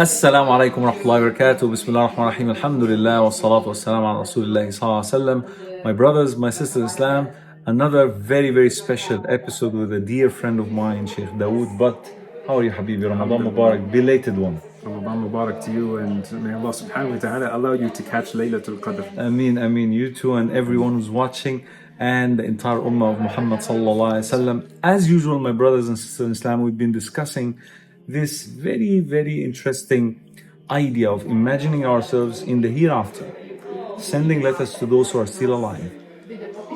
Assalamu alaikum wa rahmatullahi wa barakatuh. Bismillah ar-Rahman ar-Rahim. Alhamdulillah wa salatu wa salam ala Rasulullah sallallahu alaihi wasallam. My brothers, my sisters in Islam, another very, very special episode with a dear friend of mine, Sheikh Daood. But how are you, Habibi? Ramadan Mubarak, belated one. Ramadan Mubarak to you, and may Allah subhanahu wa ta'ala allow you to catch Laylatul Qadr. Ameen, you too, and everyone who's watching, and the entire Ummah of Muhammad sallallahu alaihi wasallam. As usual, my brothers and sisters in Islam, we've been discussing this very, very interesting idea of imagining ourselves in the hereafter, sending letters to those who are still alive,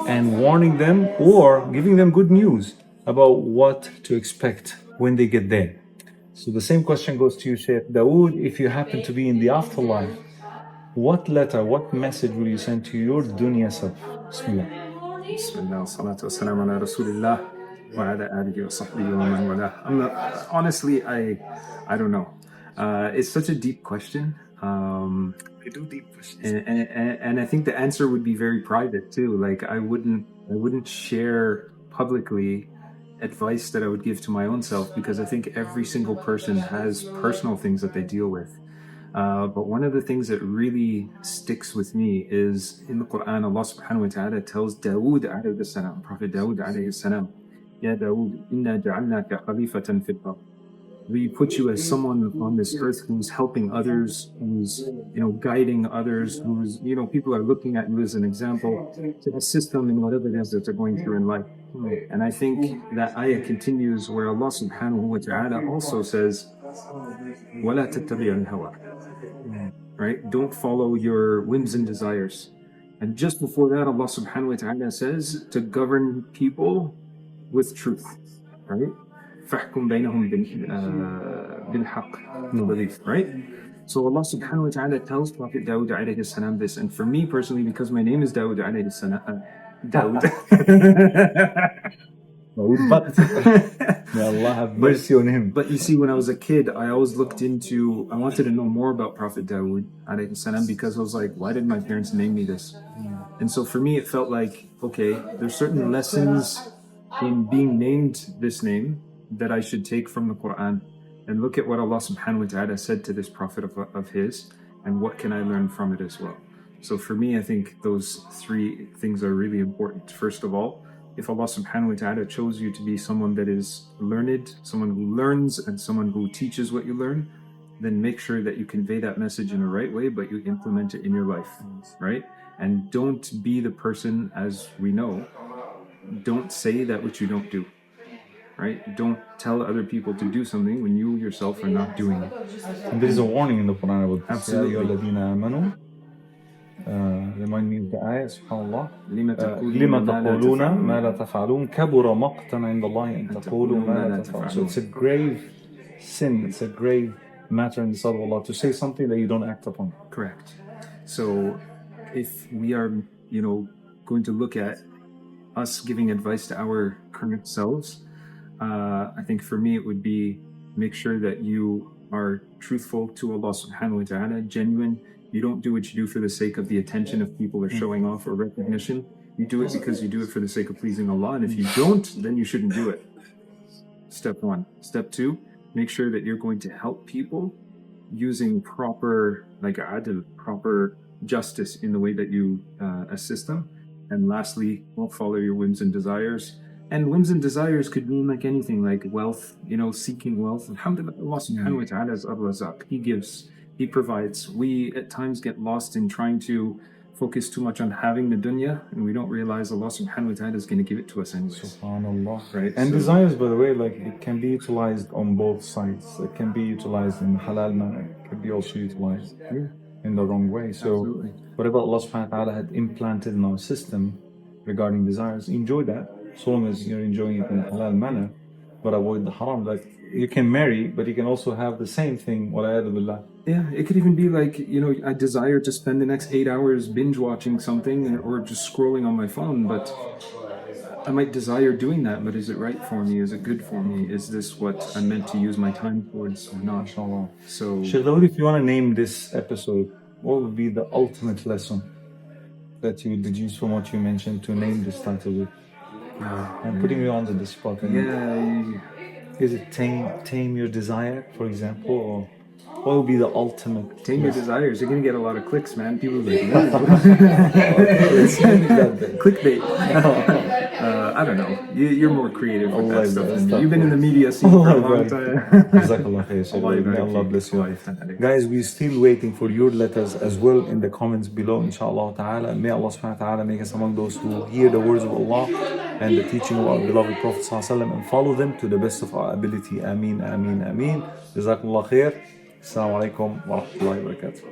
and warning them or giving them good news about what to expect when they get there. So the same question goes to you, Sheikh Daood. If you happen to be in the afterlife, what letter, what message will you send to your dunya self? Bismillah. Bismillah, salatu wassalamu ala Rasulillah wa ala alihi wa sahbihi wa man wala. I'm not, honestly, I don't know. It's such a deep question. I do deep questions. And I think the answer would be very private too. Like I wouldn't share publicly advice that I would give to my own self, because I think every single person has personal things that they deal with. But one of the things that really sticks with me is in the Quran, Allah subhanahu wa ta'ala tells Daood alayhi salam, Prophet Daood alayhi salam, Ya Daood, inna ja'alnaka khalifatan fil ard. We put you as someone on this earth who's helping others, who's guiding others, who's people are looking at you as an example to assist them in whatever it is that they're going through in life. And I think that ayah continues where Allah subhanahu wa ta'ala also says, وَلَا تَتَّبِعِ الْهَوَىٰ. Right? Don't follow your whims and desires. And just before that, Allah subhanahu wa ta'ala says to govern people with truth. Right? فَحْكُمْ بَيْنَهُمْ بِالْحَقِّ. Right? So Allah subhanahu wa ta'ala tells Prophet Daood alayhi salam this. And for me personally, because my name is Daood alayhi salam, Daood. But may Allah have mercy on him. But you see, when I was a kid, I always I wanted to know more about Prophet Daood alayhi salam, because I was like, why did my parents name me this? And so for me, it felt like, okay, there's certain lessons in being named this name that I should take from the Quran and look at what Allah subhanahu wa ta'ala said to this prophet of his, and what can I learn from it as well. So for me, I think those three things are really important. First of all, if Allah subhanahu wa ta'ala chose you to be someone that is learned, someone who learns, and someone who teaches what you learn, then make sure that you convey that message in the right way, but you implement it in your life, right? And don't be the person, as we know, don't say that which you don't do, right? Don't tell other people to do something when you yourself are not doing it. And there is a warning in the Quran about this. Absolutely. Remind me of the ayah, subhanAllah. لِمَ تَقُولُونَ مَا لَا تَفْعَلُونَ كَبُرَ مَقْتًا عِنْدَ اللَّهِ أَن تَقُولُوا مَا لَا تَفْعَلُونَ. So it's a grave sin, it's a grave matter in the sight of Allah to say something that you don't act upon. Correct. So if we are, going to look at us giving advice to our current selves, I think for me it would be, make sure that you are truthful to Allah subhanahu wa ta'ala, genuine. You don't do what you do for the sake of the attention of people or showing off or recognition. You do it because you do it for the sake of pleasing Allah. And if you don't, then you shouldn't do it. Step one. Step two, make sure that you're going to help people using proper, adl, proper justice in the way that you assist them. And lastly, don't follow your whims and desires. And whims and desires could mean like anything, like wealth, seeking wealth. Alhamdulillah, Allah subhanahu wa ta'ala is ar-razaq. He gives, He provides. We at times get lost in trying to focus too much on having the dunya, and we don't realize Allah subhanahu wa ta'ala is going to give it to us anyways. SubhanAllah. Right? And desires, by the way, it can be utilized on both sides. It can be utilized in halal manner. It can be also utilized in the wrong way. So Absolutely. whatever Allah subhanahu wa ta'ala had implanted in our system regarding desires, enjoy that, so long as you're enjoying it in a halal manner, but avoid the haram. Like, you can marry, but you can also have the same thing, wala'ayadu billah. Yeah, it could even be like, I desire to spend the next 8 hours binge watching something or just scrolling on my phone, but I might desire doing that, but is it right for me? Is it good for me? Is this what I'm meant to use my time towards or not? Inshallah. So, Sheikh Daood, if you want to name this episode, what would be the ultimate lesson that you would deduce from what you mentioned to name this title with? I'm putting you on the spot. yeah, Is it tame your desire, for example, or What would be the ultimate? Tame your desires. You're gonna get a lot of clicks, man. People will be like, clickbait. I don't know. You're more creative with that stuff than me. You've been in the media scene for a long time. Jazakallah khair, Shaykh. May Allah bless you. Guys, we're still waiting for your letters as well in the comments below, inshallah ta'ala. May Allah subhanahu wa ta'ala make us among those who hear the words of Allah and the teaching of our beloved Prophet sallallahu alaihi wasallam and follow them to the best of our ability. Ameen, ameen, ameen. Jazakallah khair. Assalamu alaikum wa rahmatullahi wa barakatuh.